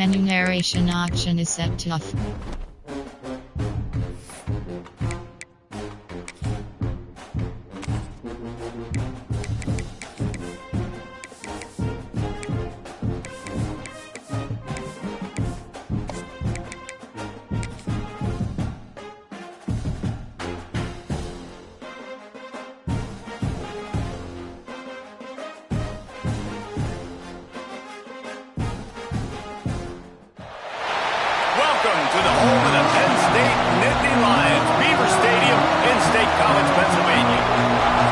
Menu narration option is set to off. Welcome to the home of the Penn State Nittany Lions, Beaver Stadium in State College, Pennsylvania.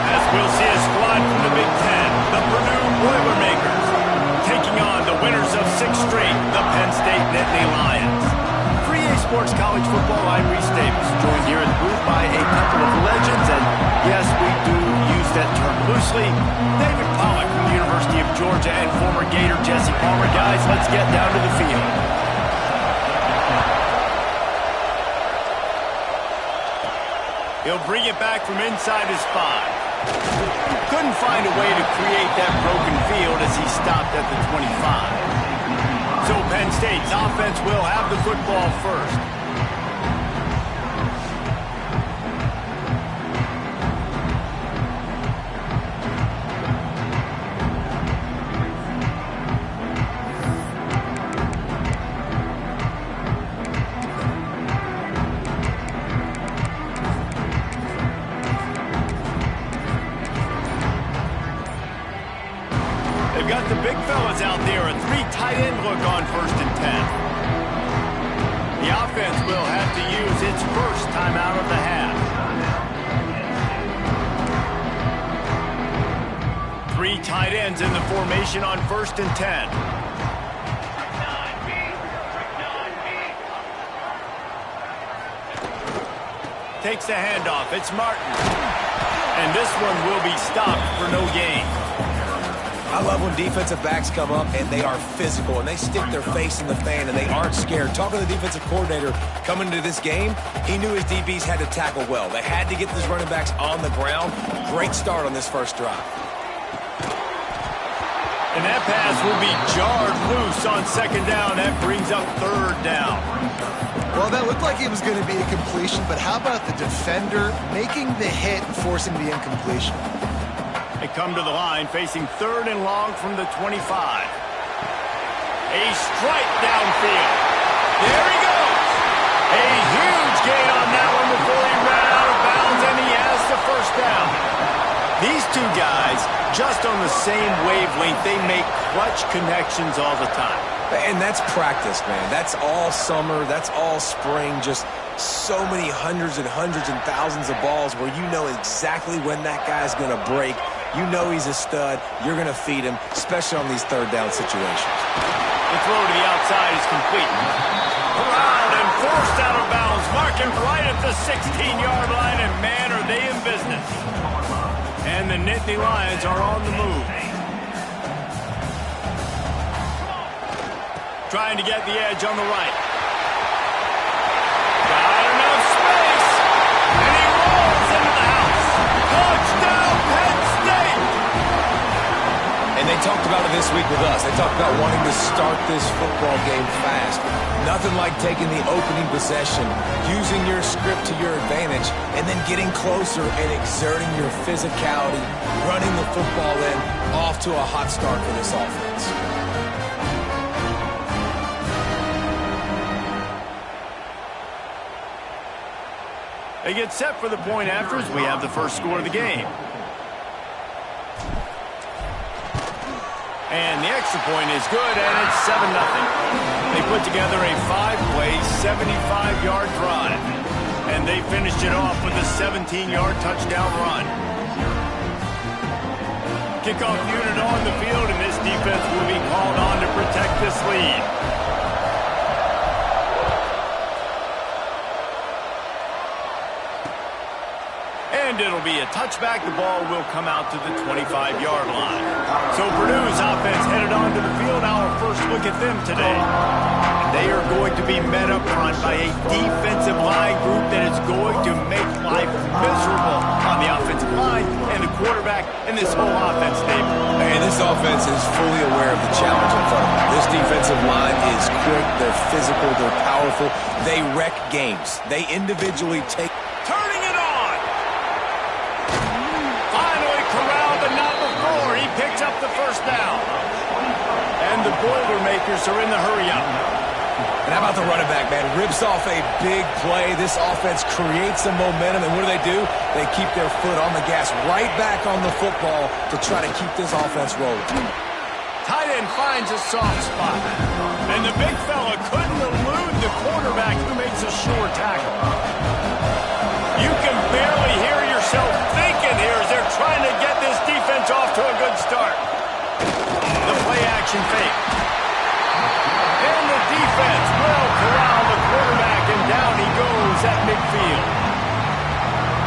As we'll see a squad from the Big Ten, the Purdue Boilermakers, taking on the winners of 6 straight, the Penn State Nittany Lions. 3A Sports College Football, I'm Reese Davis, joined here in the booth by a couple of legends, and yes, we do use that term loosely. David Pollack from the University of Georgia and former Gator Jesse Palmer. Guys, let's get down to the field. He'll bring it back from inside his 5. Couldn't find a way to create that broken field as he stopped at the 25. So Penn State's offense will have the football first. They've got the big fellas out there, a 3 tight end look on 1st and 10. The offense will have to use its first timeout of the half. 3 tight ends in the formation on 1st and 10. Takes the handoff, it's Martin. And this one will be stopped for no gain. I love when defensive backs come up and they are physical and they stick their face in the fan and they aren't scared. Talking to the defensive coordinator coming into this game, he knew his DBs had to tackle well. They had to get these running backs on the ground. Great start on this first drive. And that pass will be jarred loose on 2nd down. That brings up 3rd down. Well, that looked like it was going to be a completion, but how about the defender making the hit and forcing the incompletion? They come to the line facing 3rd and long from the 25. A strike downfield. There he goes. A huge gain on that one before he ran out of bounds, and he has the 1st down. These 2 guys, just on the same wavelength, they make clutch connections all the time. And that's practice, man. That's all summer. That's all spring. Just so many hundreds and thousands of balls where you know exactly when that guy's going to break. You know he's a stud. You're going to feed him, especially on these 3rd down situations. The throw to the outside is complete. Around and forced out of bounds. Marking right at the 16-yard line, and man, are they in business. And the Nittany Lions are on the move. Trying to get the edge on the right. Got enough space. And he rolls into the house. Touchdown, Penn State! And they talked about it this week with us. They talked about wanting to start this football game fast. Nothing like taking the opening possession, using your script to your advantage, and then getting closer and exerting your physicality, running the football in, off to a hot start for this offense. They get set for the point after as we have the first score of the game. And the extra point is good, and it's 7-0. They put together a 5-play, 75-yard drive. And they finished it off with a 17-yard touchdown run. Kickoff unit on the field, and this defense will be called on to protect this lead. And it'll be a touchback. The ball will come out to the 25-yard line. So Purdue's offense headed onto the field. Our first look at them today. They are going to be met up front by a defensive line group that is going to make life miserable on the offensive line. And the quarterback and this whole offense, David. And this offense is fully aware of the challenge in front of them. This defensive line is quick, they're physical, they're powerful. They wreck games. They individually take... Turning it on! Finally corralled, but not before. He picks up the first down. And the Boilermakers are in the hurry-up. And how about the running back, man? Rips off a big play. This offense creates some momentum, and what do? They keep their foot on the gas, right back on the football to try to keep this offense rolling. Tight end finds a soft spot. And the big fella couldn't elude the quarterback who makes a sure tackle. You can barely hear yourself thinking here as they're trying to get this defense off to a good start. The play-action fake. And the defense will corral the quarterback, and down he goes at midfield.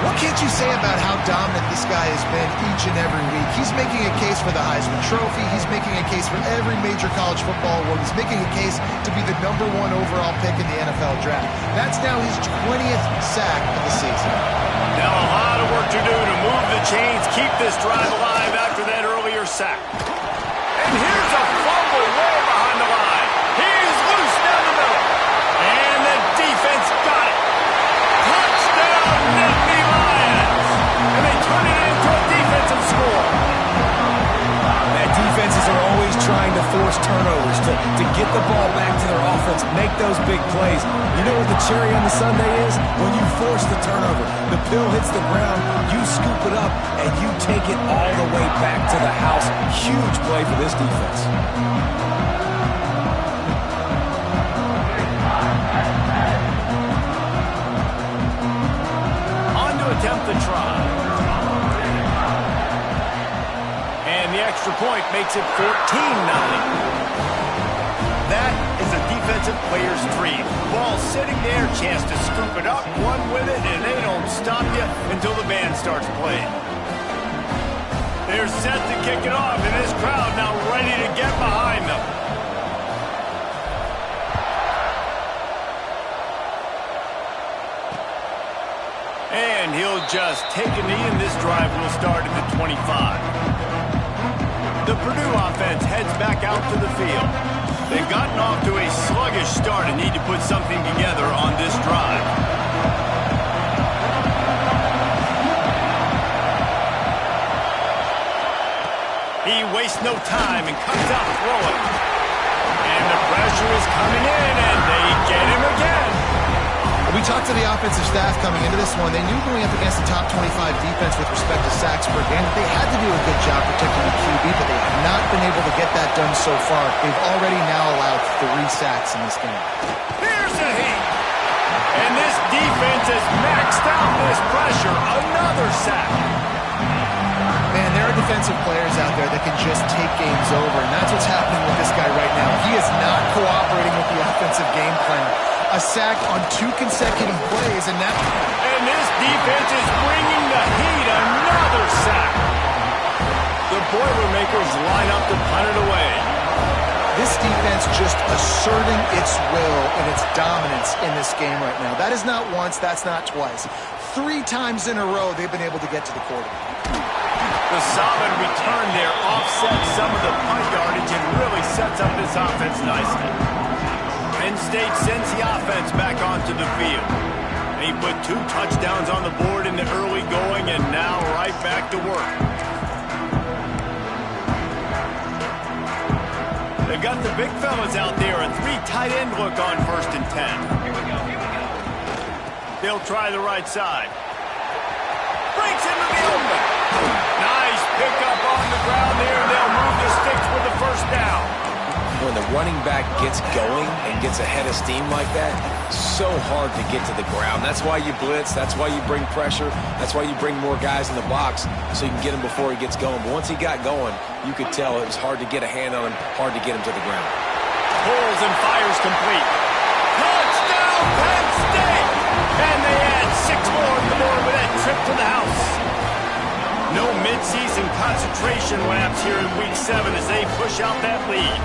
What can't you say about how dominant this guy has been each and every week? He's making a case for the Heisman Trophy. He's making a case for every major college football award. He's making a case to be the #1 overall pick in the NFL draft. That's now his 20th sack of the season. Now a lot of work to do to move the chains, keep this drive alive after that earlier sack. And here's a fumble way behind the line. He's loose down the middle. And the defense got it. Touchdown, Nittany Lions. And they turn it into a defensive score. That defenses are always trying to force turnovers to get the ball back to their offense, make those big plays. You know what the cherry on the sundae is? When you force the turnover, the pill hits the ground, you scoop it up, and you take it all the way back to the house. Huge play for this defense. On to attempt the try. And the extra point makes it 14-0. That is a defensive player's dream. Ball sitting there, chance to scoop it up, one with it, and they don't stop you until the band starts playing. They're set to kick it off, and this crowd now ready to get behind them. And he'll just take a knee, and this drive will start at the 25. The Purdue offense heads back out to the field. They've gotten off to a sluggish start and need to put something together on this drive. He wastes no time and comes out throwing. And the pressure is coming in, and they get him again. We talked to the offensive staff coming into this one. They knew going up against the top 25 defense with respect to sacks per game. They had to do a good job protecting the QB, but they have not been able to get that done so far. They've already now allowed 3 sacks in this game. Here's a heat. And this defense has maxed out this pressure. Another sack. Man, there are defensive players out there that can just take games over, and that's what's happening with this guy right now. He is not cooperating with the offensive game plan. A sack on 2 consecutive plays, and now... And this defense is bringing the heat. Another sack. The Boilermakers line up to punt it away. This defense just asserting its will and its dominance in this game right now. That is not once, that's not twice. 3 times in a row they've been able to get to the quarterback. The solid return there offsets some of the punt yardage and really sets up this offense nicely. Penn State sends the offense back onto the field. They put 2 touchdowns on the board in the early going, and now right back to work. They've got the big fellas out there, a 3 tight end look on 1st and 10. Here we go. They'll try the right side. Breaks into the open. Nice pickup on the ground there. They'll move the sticks with the first down. When the running back gets going and gets ahead of steam like that, so hard to get to the ground. That's why you blitz. That's why you bring pressure. That's why you bring more guys in the box so you can get him before he gets going. But once he got going, you could tell it was hard to get a hand on him, hard to get him to the ground. Pulls and fires complete. Touchdown, Penn State! And they add 6 more on the board with that trip to the house. No midseason concentration laps here in Week 7 as they push out that lead.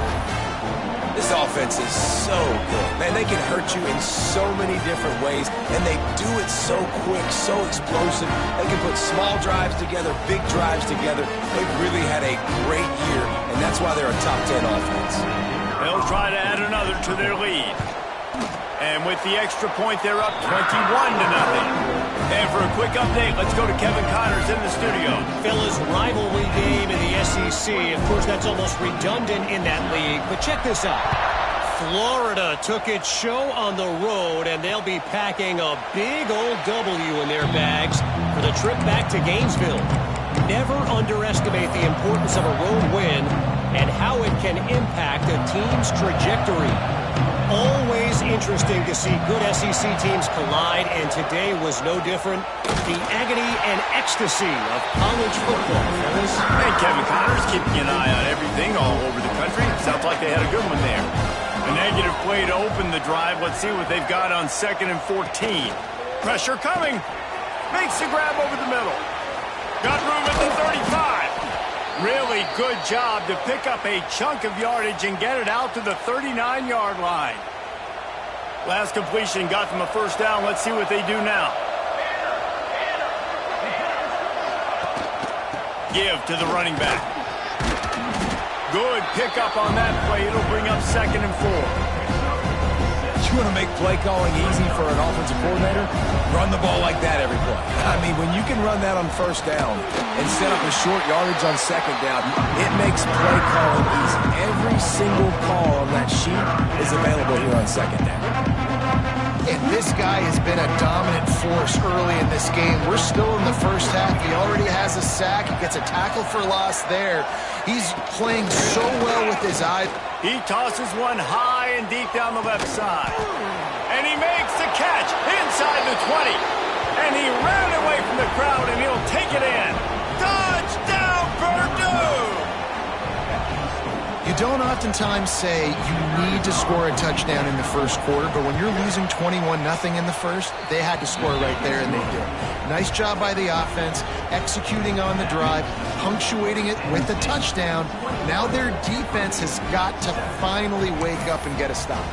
This offense is so good. Man, they can hurt you in so many different ways, and they do it so quick, so explosive. They can put small drives together, big drives together. They've really had a great year, and that's why they're a top 10 offense. They'll try to add another to their lead. And with the extra point, they're up 21-0. And for a quick update, let's go to Kevin Connors in the studio. Fellas, rivalry game in the SEC. Of course, that's almost redundant in that league. But check this out. Florida took its show on the road, and they'll be packing a big old W in their bags for the trip back to Gainesville. Never underestimate the importance of a road win and how it can impact a team's trajectory. Always interesting to see good SEC teams collide, and today was no different. The agony and ecstasy of college football, fellas. Hey, Kevin Connors keeping an eye on everything all over the country. Sounds like they had a good one there. A negative play to open the drive. Let's see what they've got on 2nd and 14. Pressure coming. Makes the grab over the middle. Got room at the 35. Really good job to pick up a chunk of yardage and get it out to the 39-yard line. Last completion got them a first down. Let's see what they do now. Give to the running back. Good pickup on that play. It'll bring up 2nd and 4. You want to make play calling easy for an offensive coordinator? Run the ball like that every play. I mean, when you can run that on first down and set up a short yardage on 2nd down, it makes play calling easy. Every single call on that sheet is available here on 2nd down. And this guy has been a dominant force early in this game. We're still in the first half. He already has a sack. He gets a tackle for loss there. He's playing so well with his eyes. He tosses one high and deep down the left side. And he makes the catch inside the 20. And he ran away from the crowd, and he'll take it in. Touchdown, Purdue! You don't oftentimes say you need to score a touchdown in the first quarter, but when you're losing 21-0 in the first, they had to score right there, and they did. Nice job by the offense, executing on the drive, punctuating it with a touchdown. Now their defense has got to finally wake up and get a stop.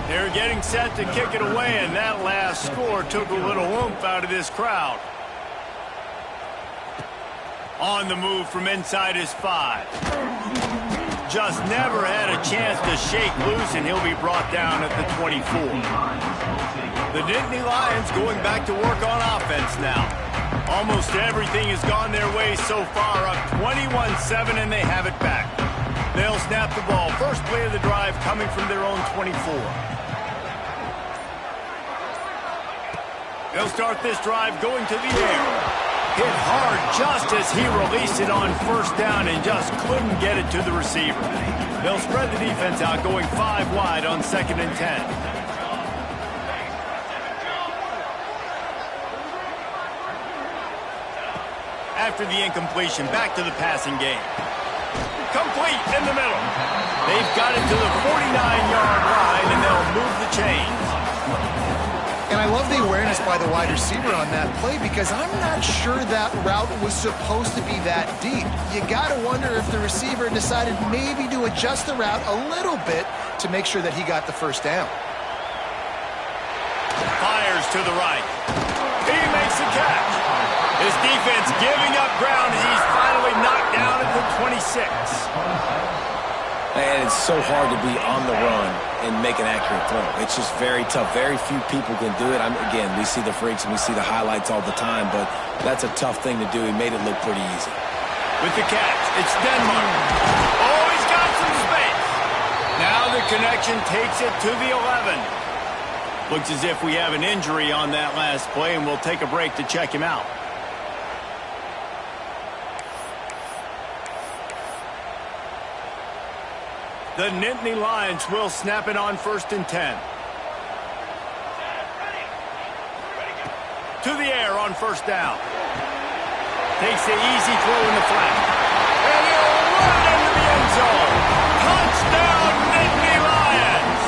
They're getting set to kick it away, and that last score took a little oomph out of this crowd. On the move from inside his 5. Just never had a chance to shake loose, and he'll be brought down at the 24. The Nittany Lions going back to work on offense now. Almost everything has gone their way so far, up 21-7, and they have it back. They'll snap the ball. First play of the drive coming from their own 24. They'll start this drive going to the air. Hit hard just as he released it on first down and just couldn't get it to the receiver. They'll spread the defense out, going 5 wide on 2nd and 10. After the incompletion, back to the passing game. Complete in the middle. They've got it to the 49-yard line, and they'll move the chains. And I love the awareness by the wide receiver on that play, because I'm not sure that route was supposed to be that deep. You got to wonder if the receiver decided maybe to adjust the route a little bit to make sure that he got the first down. Fires to the right. He makes the catch. His defense giving up ground as he's finally knocked down at the 26. And it's so hard to be on the run and make an accurate throw. It's just very tough. Very few people can do it. Again, we see the freaks and we see the highlights all the time, but that's a tough thing to do. He made it look pretty easy. With the catch, it's Denmark. Oh, he's got some space. Now the connection takes it to the 11. Looks as if we have an injury on that last play, and we'll take a break to check him out. The Nittany Lions will snap it on 1st and 10. To the air on first down. Takes the easy throw in the flat. And he'll run into the end zone. Touchdown, Nittany Lions!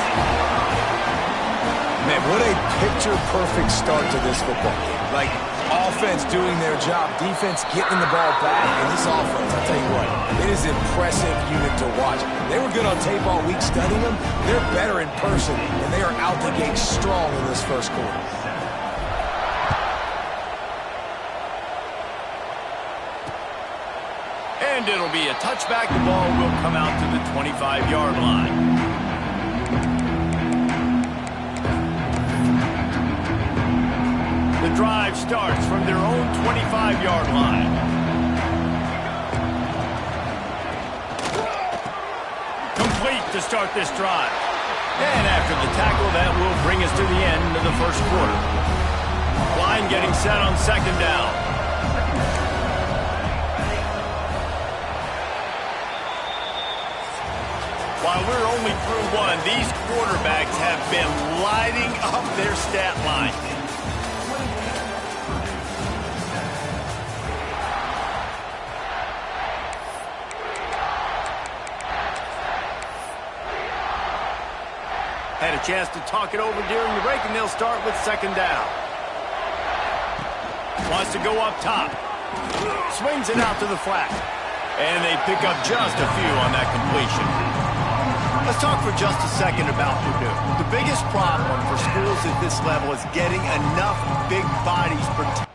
Man, what a picture perfect start to this football game. Like, offense doing their job, defense getting the ball back, and this offense, I'll tell you what, it is an impressive unit to watch. They were good on tape all week studying them. They're better in person, and they are out the gate strong in this first quarter. And it'll be a touchback. The ball will come out to the 25-yard line. The drive starts from their own 25-yard line. Complete to start this drive. And after the tackle, that will bring us to the end of the first quarter. Line getting set on second down. While we're only through one, these quarterbacks have been lighting up their stat line. Had a chance to talk it over during the break, and they'll start with second down. Wants to go up top. Swings it out to the flat. And they pick up just a few on that completion. Let's talk for just a second about Purdue. The biggest problem for schools at this level is getting enough big bodies protected.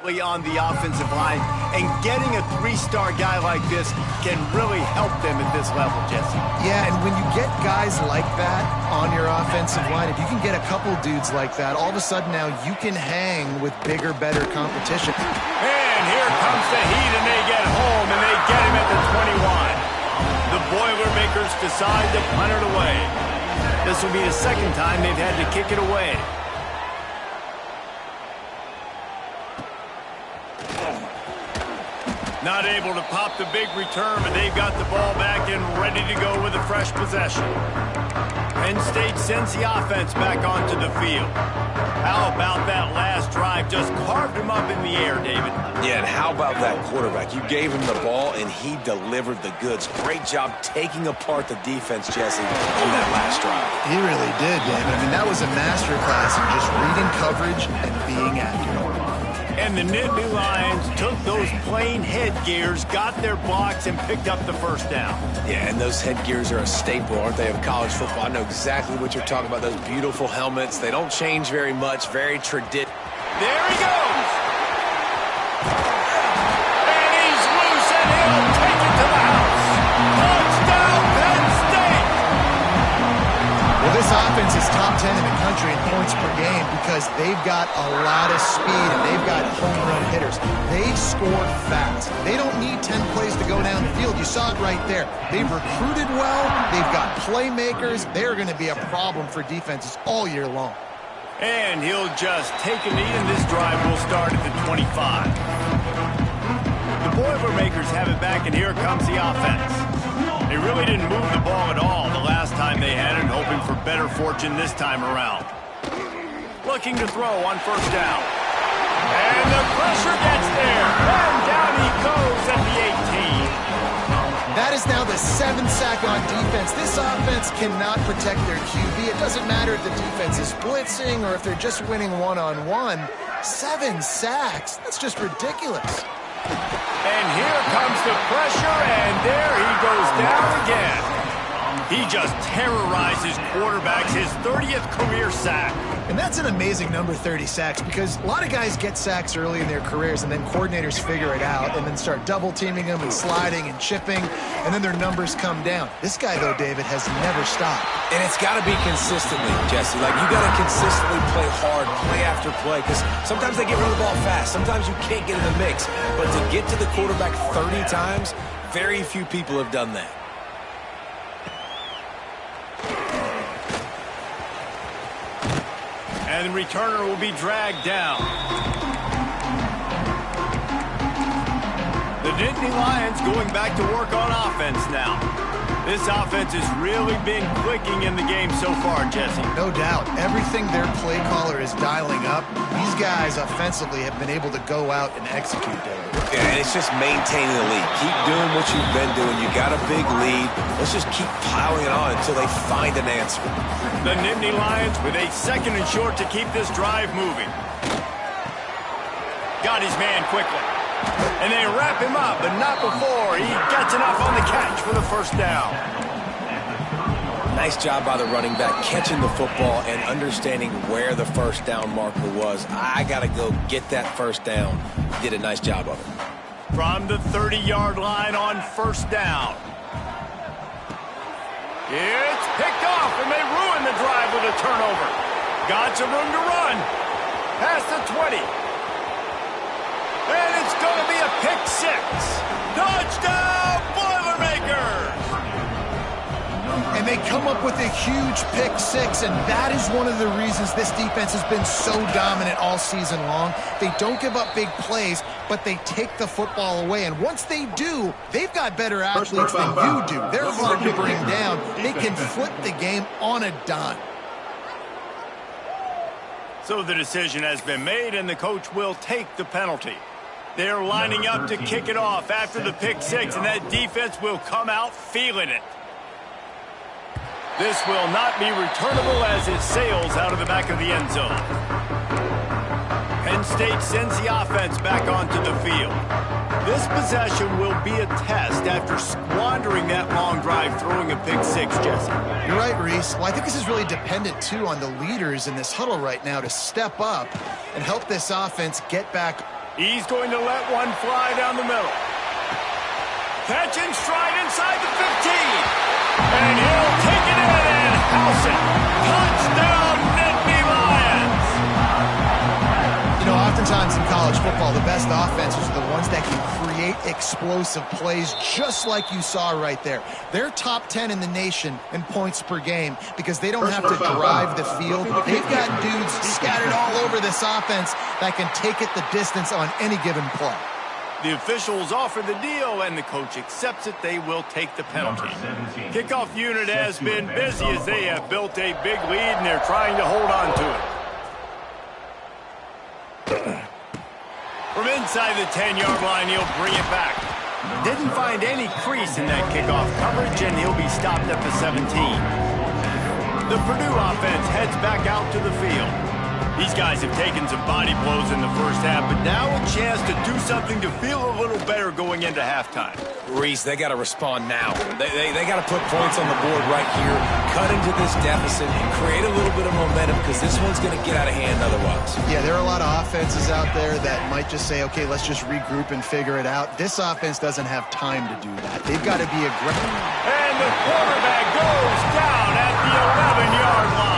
On the offensive line, and getting a three-star guy like this can really help them at this level, Jesse. Yeah, and when you get guys like that on your offensive line, if you can get a couple dudes like that, all of a sudden now you can hang with bigger, better competition. And here comes the heat, and they get home, and they get him at the 21. The Boilermakers decide to punt it away. This will be the second time they've had to kick it away. Not able to pop the big return, but they've got the ball back and ready to go with a fresh possession. Penn State sends the offense back onto the field. How about that last drive? Just carved him up in the air, David. Yeah, and how about that quarterback? You gave him the ball, and he delivered the goods. Great job taking apart the defense, Jesse, on that last drive. He really did, David. I mean, that was a masterclass in just reading coverage and being accurate. And the Nittany Lions took those plain headgears, got their blocks, and picked up the first down. Yeah, and those headgears are a staple, aren't they, of college football? I know exactly what you're talking about, those beautiful helmets. They don't change very much, very traditional. There he goes! And he's loose, and he'll take it to the house. Touchdown, Penn State! Well, this offense is top 10 in the country in points per game because they've got a lot of speed and they've got home run hitters. They score fast. They don't need 10 plays to go down the field. You saw it right there. They've recruited well. They've got playmakers. They're going to be a problem for defenses all year long. And he'll just take a knee, and this drive will start at the 25. The Boilermakers have it back, and here comes the offense. They really didn't move the ball at all the last time they had it, hoping for better fortune this time around. Looking to throw on first down. And the pressure gets there. And down he goes at the 18. That is now the 7th sack on defense. This offense cannot protect their QB. It doesn't matter if the defense is blitzing or if they're just winning one-on-one. 7 sacks. That's just ridiculous. And here comes the pressure, and there he goes down again. He just terrorizes quarterbacks, his 30th career sack. And that's an amazing number, 30 sacks, because a lot of guys get sacks early in their careers, and then coordinators figure it out and then start double-teaming them and sliding and chipping, and then their numbers come down. This guy, though, David, has never stopped. And it's got to be consistently, Jesse. Like, you got to consistently play hard, play after play, because sometimes they get rid of the ball fast. Sometimes you can't get in the mix. But to get to the quarterback 30 times, very few people have done that. And the returner will be dragged down. The Nittany Lions going back to work on offense now. This offense has really been clicking in the game so far, Jesse. No doubt. Everything their play caller is dialing up, these guys offensively have been able to go out and execute, David. Yeah, and it's just maintaining the lead. Keep doing what you've been doing. You got a big lead. Let's just keep piling it on until they find an answer. The Nittany Lions with a 2nd and short to keep this drive moving. Got his man quickly. And they wrap him up, but not before he gets enough on the catch for the first down. Nice job by the running back, catching the football and understanding where the first down marker was. I got to go get that first down. He did a nice job of it. From the 30-yard line on first down. It's picked off, and they ruin the drive with a turnover. Got some room to run. Past the 20. And it's going to be a pick 6. Touchdown, Boilermakers! And they come up with a huge pick 6, and that is one of the reasons this defense has been so dominant all season long. They don't give up big plays, but they take the football away. And once they do, they've got better athletes than you do. They're hard to bring down. They can flip the game on a dime. So the decision has been made, and the coach will take the penalty. They're lining up to kick it off after the pick 6, and that defense will come out feeling it. This will not be returnable as it sails out of the back of the end zone. Penn State sends the offense back onto the field. This possession will be a test after squandering that long drive throwing a pick 6, Jesse. You're right, Reese. Well, I think this is really dependent, too, on the leaders in this huddle right now to step up and help this offense get back. He's going to let one fly down the middle. Catch and stride inside the 15. And he'll take it in and house it. Touchdown, Nittany Lions. You know, oftentimes in college football, the best offenses are the ones that can create explosive plays just like you saw right there. They're top 10 in the nation in points per game because they don't have to drive the field. They've got dudes scattered all over this offense that can take it the distance on any given play. The officials offer the deal, and the coach accepts it. They will take the penalty. Kickoff unit has been busy as they have built a big lead, and they're trying to hold on to it. From inside the 10-yard line, he'll bring it back. Didn't find any crease in that kickoff coverage, and he'll be stopped at the 17. The Purdue offense heads back out to the field. These guys have taken some body blows in the first half, but now a chance to do something to feel a little better going into halftime. Reese, they got to respond now. They got to put points on the board right here, cut into this deficit, and create a little bit of momentum because this one's going to get out of hand otherwise. Yeah, there are a lot of offenses out there that might just say, okay, let's just regroup and figure it out. This offense doesn't have time to do that. They've got to be aggressive. And the quarterback goes down at the 11-yard line.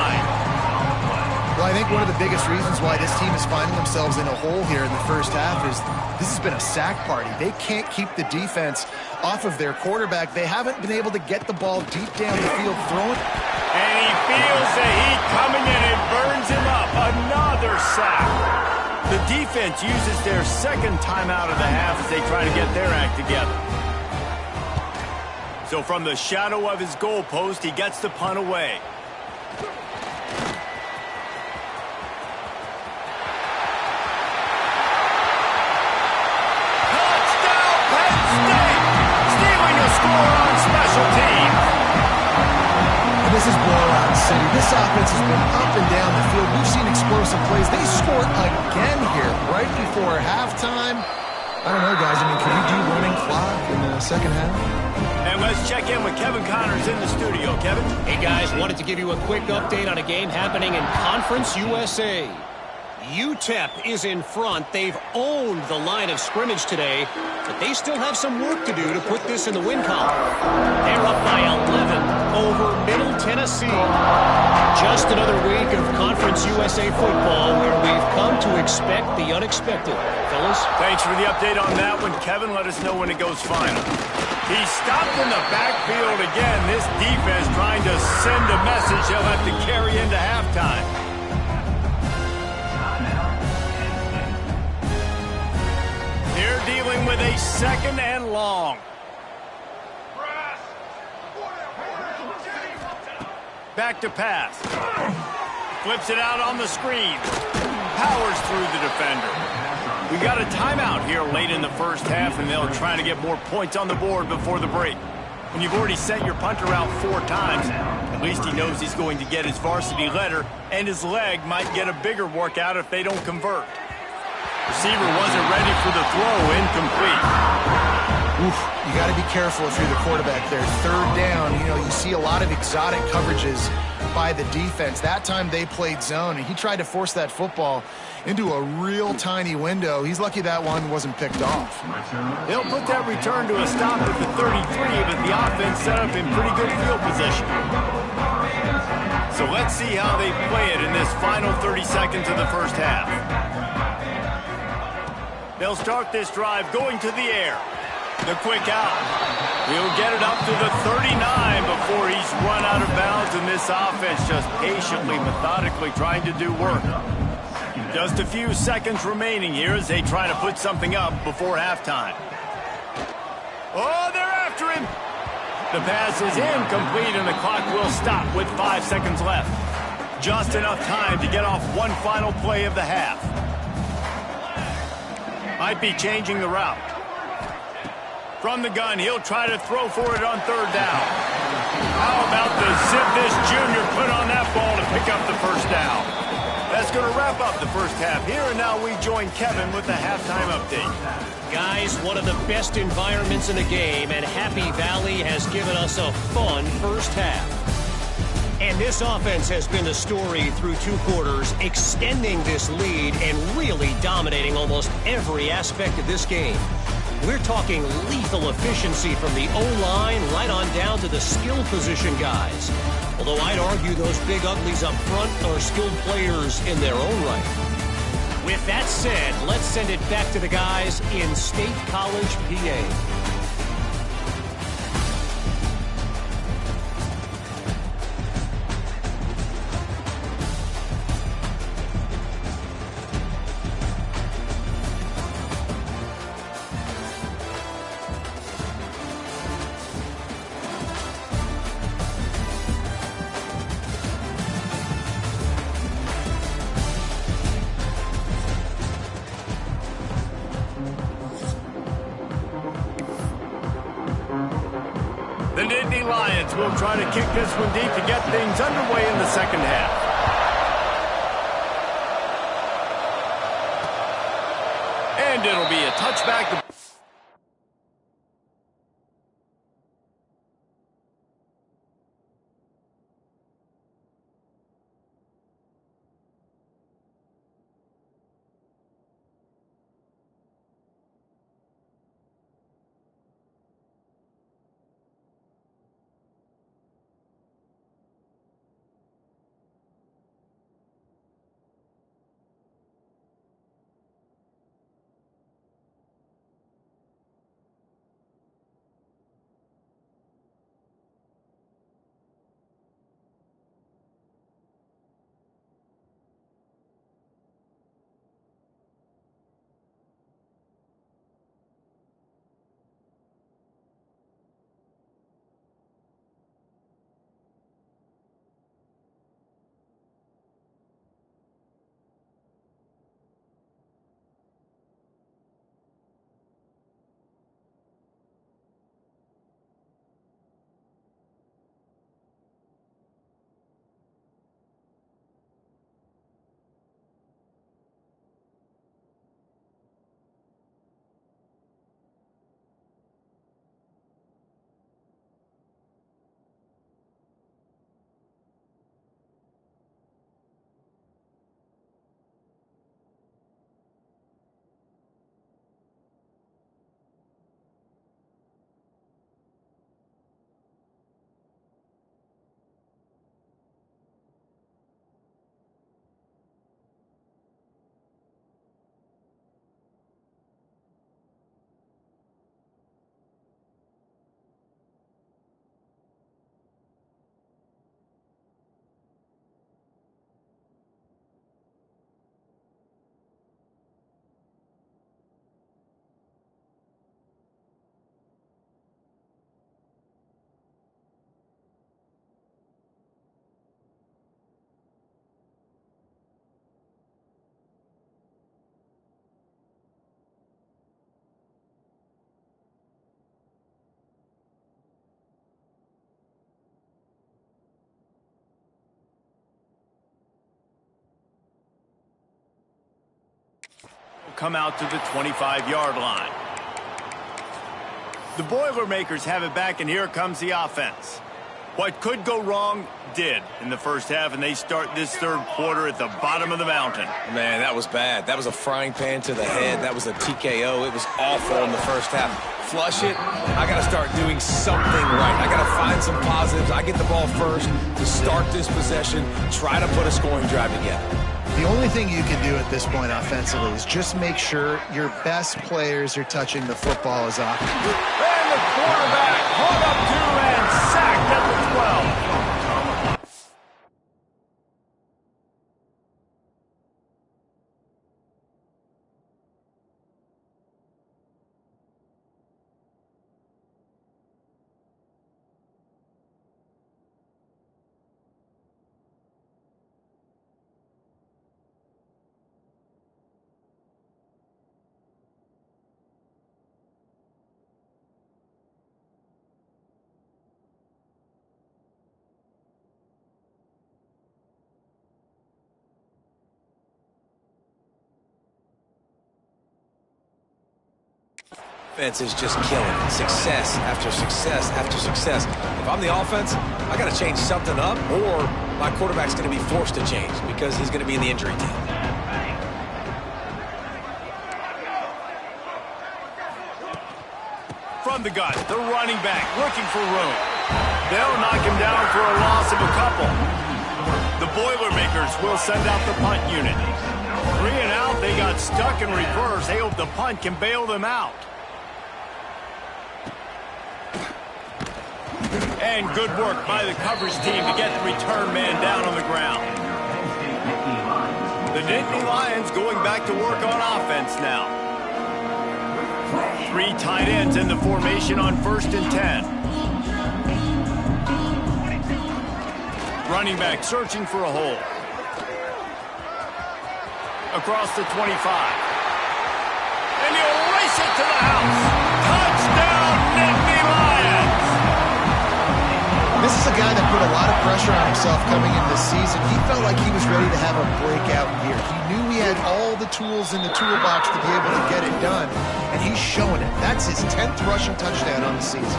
Well, I think one of the biggest reasons why this team is finding themselves in a hole here in the first half is this has been a sack party. They can't keep the defense off of their quarterback. They haven't been able to get the ball deep down the field, throwing. And he feels the heat coming in and burns him up. Another sack. The defense uses their second timeout of the half as they try to get their act together. So from the shadow of his goalpost, he gets the punt away. This is blowout city. This offense has been up and down the field. We've seen explosive plays. They scored again here right before halftime. I don't know, guys. I mean, can we do running clock in the second half? And let's check in with Kevin Connors in the studio. Kevin? Hey, guys. Wanted to give you a quick update on a game happening in Conference USA. UTEP is in front. They've owned the line of scrimmage today, but they still have some work to do to put this in the win column. They're up by 11 over Middle Tennessee. Just another week of Conference USA football where we've come to expect the unexpected. Fellas? Thanks for the update on that one, Kevin. Let us know when it goes final. He's stopped in the backfield again. This defense trying to send a message he'll have to carry into halftime. They're dealing with a second and long. Back to pass. Flips it out on the screen. Powers through the defender. We got a timeout here late in the first half, and they'll try to get more points on the board before the break. When you've already sent your punter out 4 times, at least he knows he's going to get his varsity letter, and his leg might get a bigger workout if they don't convert. Receiver wasn't ready for the throw, incomplete. Oof, you got to be careful if you're the quarterback there. Third down, you see a lot of exotic coverages by the defense. That time they played zone, and he tried to force that football into a real tiny window. He's lucky that one wasn't picked off. They'll put that return to a stop at the 33, but the offense set up in pretty good field position. So let's see how they play it in this final 30 seconds of the first half. They'll start this drive going to the air. The quick out. He'll get it up to the 39 before he's run out of bounds, and this offense just patiently, methodically trying to do work. Just a few seconds remaining here as they try to put something up before halftime. Oh, they're after him. The pass is incomplete, and the clock will stop with 5 seconds left. Just enough time to get off one final play of the half. Might be changing the route. From the gun, he'll try to throw for it on third down. How about the zip this junior put on that ball to pick up the first down? That's going to wrap up the first half here, and now we join Kevin with the halftime update. Guys, one of the best environments in the game, and Happy Valley has given us a fun first half. And this offense has been the story through 2 quarters, extending this lead and really dominating almost every aspect of this game. We're talking lethal efficiency from the O-line right on down to the skill position guys. Although I'd argue those big uglies up front are skilled players in their own right. With that said, let's send it back to the guys in State College, PA. The Nittany Lions will try to kick this one deep to get things underway in the second half. And it'll be a touchback. come out to the 25-yard line. The Boilermakers have it back, and here comes the offense. What could go wrong did in the first half, and they start this third quarter at the bottom of the mountain. Man, that was bad. That was a frying pan to the head. That was a TKO. It was awful in the first half. Flush it. I got to start doing something right. I got to find some positives. I get the ball first to start this possession, try to put a scoring drive together. The only thing you can do at this point offensively is just make sure your best players are touching the football as often. And the quarterback hung up to and sacked at the 12. Offense is just killing it. Success after success after success. If I'm the offense, I got to change something up, or my quarterback's going to be forced to change because he's going to be in the injury team. From the gun, the running back looking for room. They'll knock him down for a loss of a couple. The Boilermakers will send out the punt unit. 3 and out, they got stuck in reverse. They hope the punt can bail them out. And good work by the coverage team to get the return man down on the ground. The Nittany Lions going back to work on offense now. 3 tight ends in the formation on 1st and 10. Running back searching for a hole. Across the 25. And he'll race it to the house. Touchdown, Nittany Lions! This is a guy that put a lot of pressure on himself coming into the season. He felt like he was ready to have a breakout year. He knew he had all the tools in the toolbox to be able to get it done, and he's showing it. That's his 10th rushing touchdown on the season.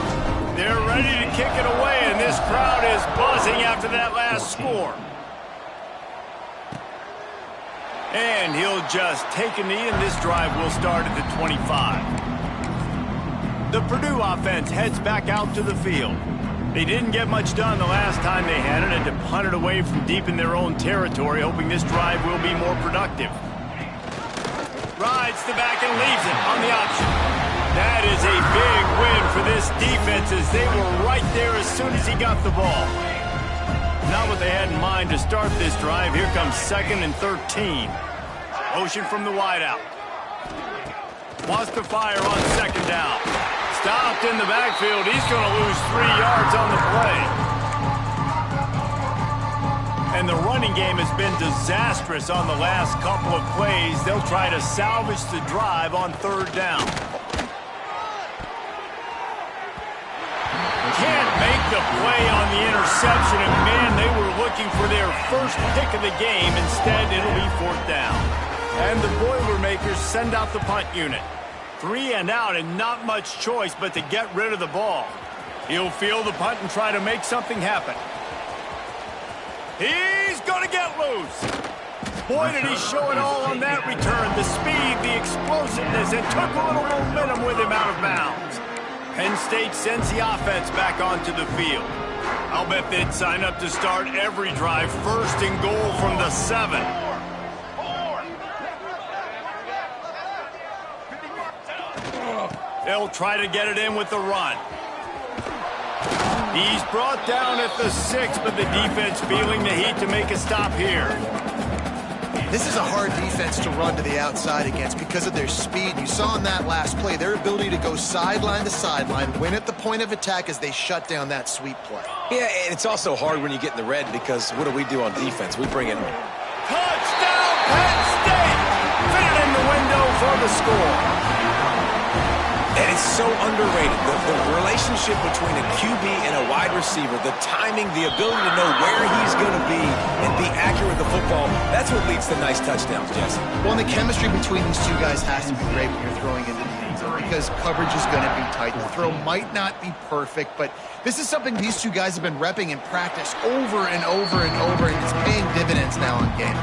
They're ready to kick it away, and this crowd is buzzing after that last score. And he'll just take a knee, and this drive will start at the 25. The Purdue offense heads back out to the field. They didn't get much done the last time they had it, and to punt it away from deep in their own territory, hoping this drive will be more productive. Rides the back and leaves it on the option. That is a big win for this defense, as they were right there as soon as he got the ball. Not what they had in mind to start this drive. Here comes 2nd and 13. Motion from the wideout. Wants to fire on 2nd down. Stopped in the backfield. He's going to lose 3 yards on the play. And the running game has been disastrous on the last couple of plays. They'll try to salvage the drive on 3rd down. Can't make the play on the interception, and man, they were looking for their first pick of the game. Instead, it'll be 4th down. And the Boilermakers send out the punt unit. 3 and out, and not much choice but to get rid of the ball. He'll field the punt and try to make something happen. He's going to get loose. Boy, did he show it all on that return. The speed, the explosiveness, and took a little momentum with him out of bounds. Penn State sends the offense back onto the field. I'll bet they'd sign up to start every drive 1st and goal from the 7. They'll try to get it in with the run. He's brought down at the 6, but the defense feeling the heat to make a stop here. This is a hard defense to run to the outside against because of their speed. You saw in that last play their ability to go sideline to sideline, win at the point of attack as they shut down that sweep play. Yeah, and it's also hard when you get in the red because what do on defense? We bring in... Touchdown, Penn State! Fit it in the window for the score. And it's so underrated. The relationship between a QB and a wide receiver, the timing, the ability to know where he's going to be and be accurate with the football, that's what leads to nice touchdowns, Jesse. Well, and the chemistry between these two guys has to be great when you're throwing into the end zone because coverage is going to be tight. The throw might not be perfect, but this is something these two guys have been repping in practice over and over and over, and it's paying dividends now in game.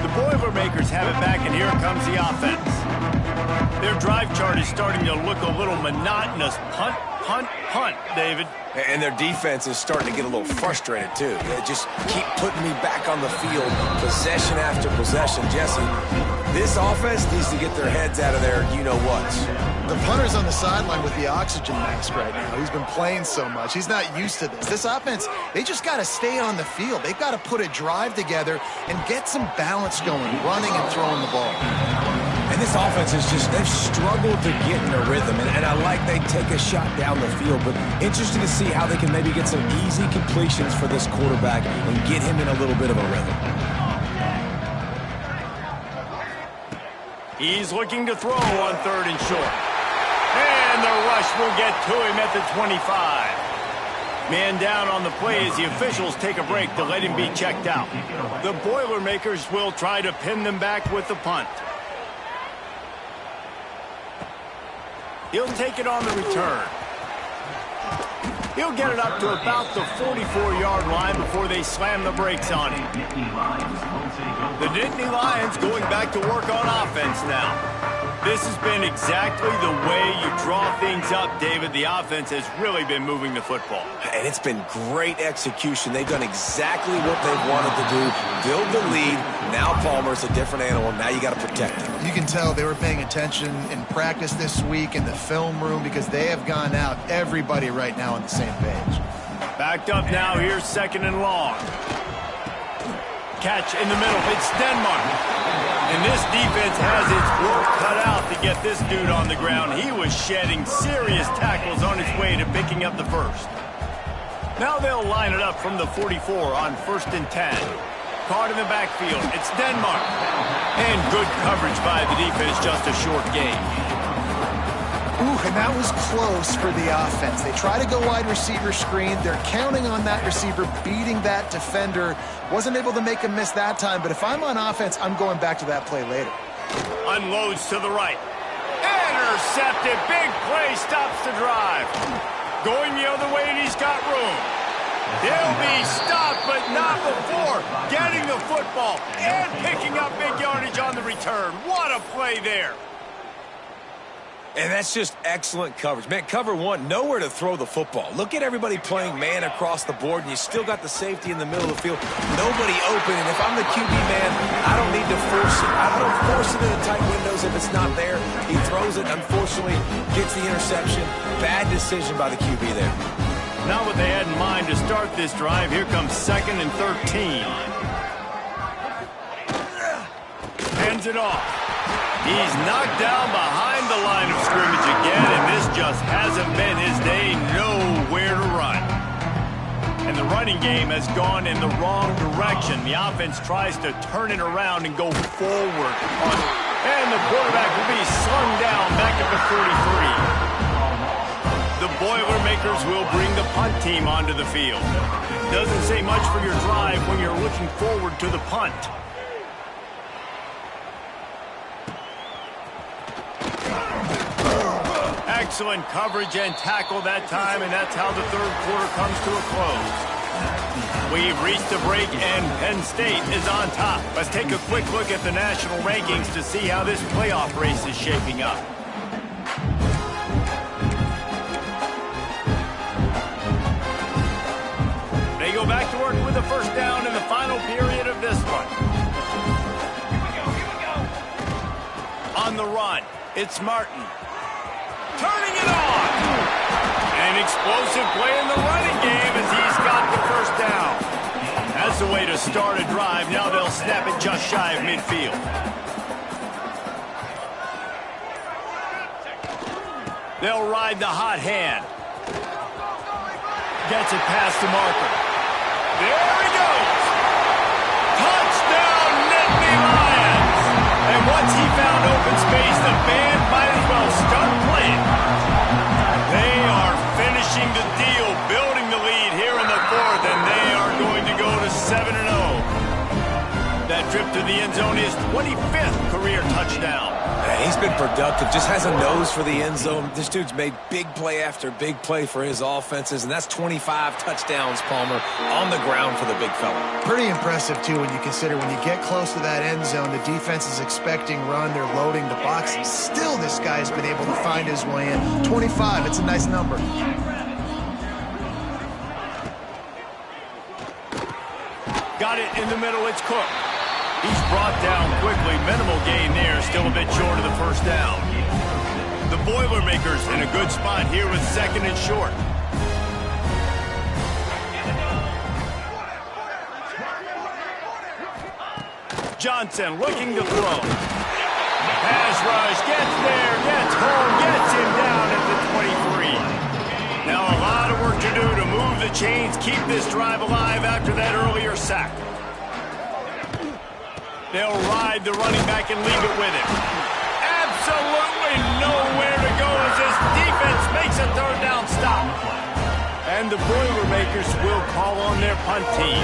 The Boilermakers have it back, and here comes the offense. Their drive chart is starting to look a little monotonous. Punt, punt, punt, David. And their defense is starting to get a little frustrated, too. They just keep putting me back on the field, possession after possession. Jesse, this offense needs to get their heads out of their you-know-whats. The punter's on the sideline with the oxygen mask right now. He's been playing so much. He's not used to this. This offense, they just got to stay on the field. They've got to put a drive together and get some balance going, running and throwing the ball. And this offense is just, they've struggled to get in a rhythm. And I like they take a shot down the field, but interesting to see how they can maybe get some easy completions for this quarterback and get him in a little bit of a rhythm. He's looking to throw on 3rd and short. And the rush will get to him at the 25. Man down on the play as the officials take a break to let him be checked out. The Boilermakers will try to pin them back with the punt. He'll take it on the return. He'll get it up to about the 44-yard line before they slam the brakes on him. The Nittany Lions going back to work on offense now. This has been exactly the way you draw things up, David. The offense has really been moving the football. And it's been great execution. They've done exactly what they've wanted to do. Build the lead. Now Palmer's a different animal. Now you got to protect him. You can tell they were paying attention in practice this week in the film room because they have gone out, everybody right now on the same page. Backed up now. Here's 2nd and long. Catch in the middle. It's Denmark. And this defense has its work cut out to get this dude on the ground. He was shedding serious tackles on his way to picking up the first. Now they'll line it up from the 44 on 1st and 10. Caught in the backfield. It's Denmark. And good coverage by the defense, just a short gain. Ooh, and that was close for the offense. They try to go wide receiver screen. They're counting on that receiver beating that defender. Wasn't able to make a miss that time, but if I'm on offense, I'm going back to that play later. Unloads to the right. Intercepted. Big play. Stops the drive. Going the other way, and he's got room. He'll be stopped, but not before getting the football and picking up big yardage on the return. What a play there. And that's just excellent coverage. Man, cover one, nowhere to throw the football. Look at everybody playing man across the board, and you still got the safety in the middle of the field. Nobody open, and if I'm the QB man, I don't need to force it. I don't force it into tight windows if it's not there. He throws it, unfortunately, gets the interception. Bad decision by the QB there. Not what they had in mind to start this drive. Here comes 2nd and 13. Hands it off. He's knocked down behind the line of scrimmage again, and this just hasn't been his day. Nowhere to run. And the running game has gone in the wrong direction. The offense tries to turn it around and go forward. And the quarterback will be slung down back at the 43. The Boilermakers will bring the punt team onto the field. Doesn't say much for your drive when you're looking forward to the punt. Excellent coverage and tackle that time, and that's how the 3rd quarter comes to a close. We've reached a break, and Penn State is on top. Let's take a quick look at the national rankings to see how this playoff race is shaping up. They go back to work with a first down in the final period of this one. Here we go. On the run, it's Martin. Turning it on. An explosive play in the running game as he's got the first down. That's the way to start a drive. Now they'll snap it just shy of midfield. They'll ride the hot hand. Gets it past the marker. There he goes. Touchdown, Nittany Lions. And once he found open space, the band might as well start playing. They are finishing end zone, his 25th career touchdown. Man, he's been productive, just has a nose for the end zone. This dude's made big play after big play for his offenses, and that's 25 touchdowns, Palmer, on the ground for the big fella. Pretty impressive, too, when you consider when you get close to that end zone, the defense is expecting run, they're loading the box, and still this guy's been able to find his way in. 25, it's a nice number. Got it in the middle, it's Cook. He's brought down quickly. Minimal gain there, still a bit short of the first down. The Boilermakers in a good spot here with second and short. Johnson looking to throw. Pass rush, gets there, gets home, gets him down at the 23. Now a lot of work to do to move the chains, keep this drive alive after that earlier sack. They'll ride the running back and leave it with him. Absolutely nowhere to go as this defense makes a third down stop. And the Boilermakers will call on their punt team.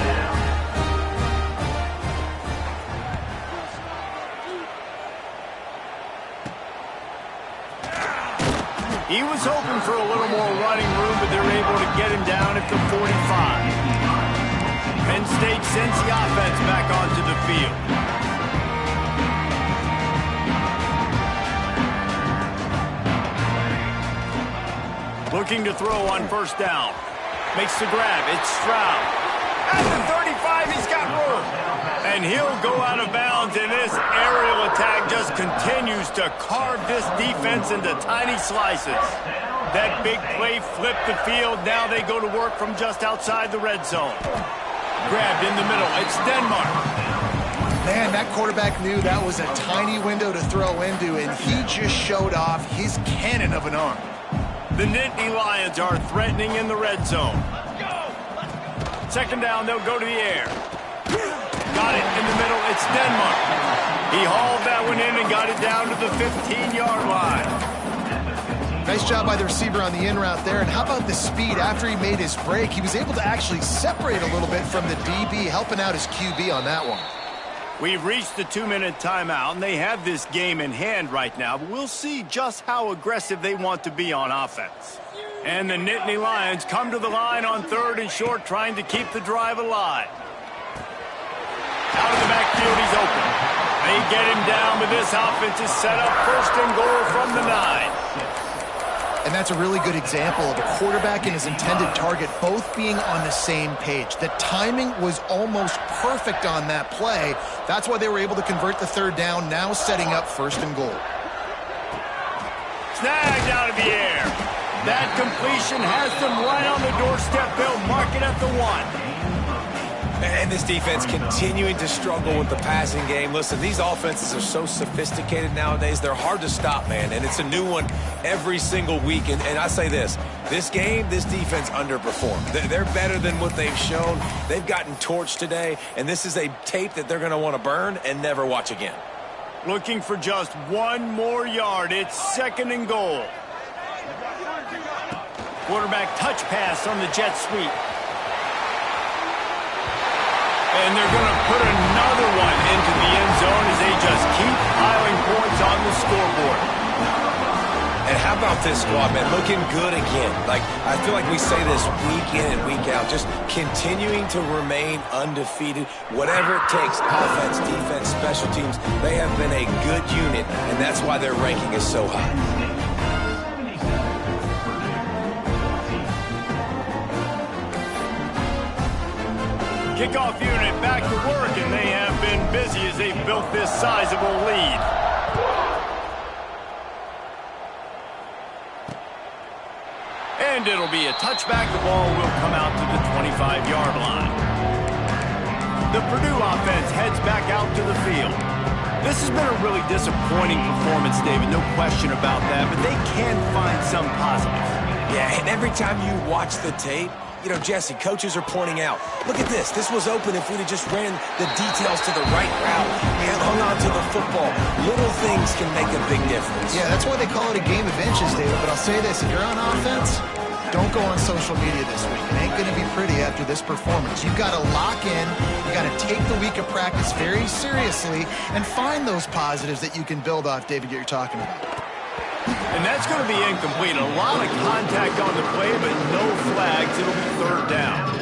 He was hoping for a little more running room, but they're able to get him down at the 45. Penn State sends the offense back onto the field. Looking to throw on first down. Makes the grab. It's Stroud. At the 35, he's got room. And he'll go out of bounds, and this aerial attack just continues to carve this defense into tiny slices. That big play flipped the field. Now they go to work from just outside the red zone. Grabbed in the middle. It's Denmark. Man, that quarterback knew that was a tiny window to throw into, and he just showed off his cannon of an arm. The Nittany Lions are threatening in the red zone. Second down, they'll go to the air. Got it in the middle, it's Denmark. He hauled that one in and got it down to the 15-yard line. Nice job by the receiver on the in route there. And how about the speed after he made his break? He was able to actually separate a little bit from the DB, helping out his QB on that one. We've reached the 2-minute timeout, and they have this game in hand right now, but we'll see just how aggressive they want to be on offense. And the Nittany Lions come to the line on third and short, trying to keep the drive alive. Out of the backfield, he's open. They get him down, but this offense is set up first and goal from the 9. And that's a really good example of a quarterback and his intended target both being on the same page. The timing was almost perfect on that play. That's why they were able to convert the third down, now setting up first and goal. Snagged out of the air. That completion has them right on the doorstep. They'll mark it at the 1. And this defense continuing to struggle with the passing game. Listen, these offenses are so sophisticated nowadays. They're hard to stop, man. And it's a new one every single week. And I say this game, this defense underperformed. They're better than what they've shown. They've gotten torched today. And this is a tape that they're going to want to burn and never watch again. Looking for just one more yard. It's second and goal. Quarterback touch pass on the jet sweep. And they're going to put another one into the end zone as they just keep piling points on the scoreboard. And how about this squad, man? Looking good again. Like, I feel like we say this week in and week out, just continuing to remain undefeated. Whatever it takes, offense, defense, special teams, they have been a good unit, and that's why their ranking is so high. Kickoff unit back to work, and they have been busy as they've built this sizable lead. And it'll be a touchback. The ball will come out to the 25-yard line. The Purdue offense heads back out to the field. This has been a really disappointing performance, David, no question about that, but they can find some positives. Yeah, and every time you watch the tape, you know, Jesse, coaches are pointing out, look at this. This was open if we'd have just ran the details to the right route and hung on to the football. Little things can make a big difference. Yeah, that's why they call it a game of inches, David. But I'll say this, if you're on offense, don't go on social media this week. It ain't going to be pretty after this performance. You've got to lock in. You've got to take the week of practice very seriously and find those positives that you can build off, David, you're talking about. And that's going to be incomplete. A lot of contact on the play, but no flags. It'll be third down.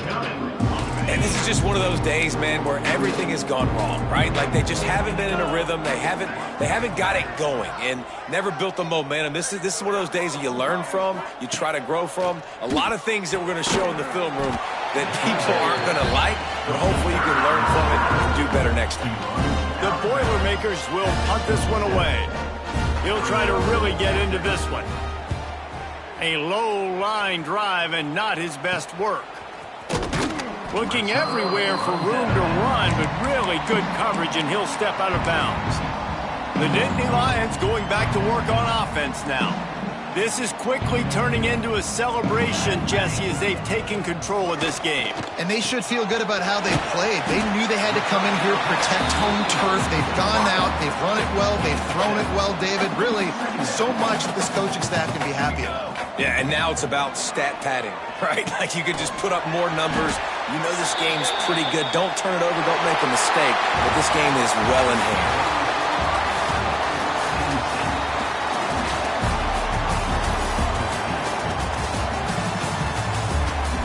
And this is just one of those days, man, where everything has gone wrong, right? Like they just haven't been in a rhythm. They haven't got it going and never built the momentum. This is one of those days that you learn from, you try to grow from. A lot of things that we're going to show in the film room that people aren't going to like, but hopefully you can learn from it and do better next time. The Boilermakers will punt this one away. He'll try to really get into this one. A low line drive and not his best work. Looking everywhere for room to run, but really good coverage, and he'll step out of bounds. The Nittany Lions going back to work on offense now. This is quickly turning into a celebration, Jesse, as they've taken control of this game. And they should feel good about how they played. They knew they had to come in here, protect home turf. They've gone out, they've run it well, they've thrown it well, David. Really, so much that this coaching staff can be happy about. Yeah, and now it's about stat padding, right? Like you could just put up more numbers. You know this game's pretty good. Don't turn it over. Don't make a mistake. But this game is well in hand.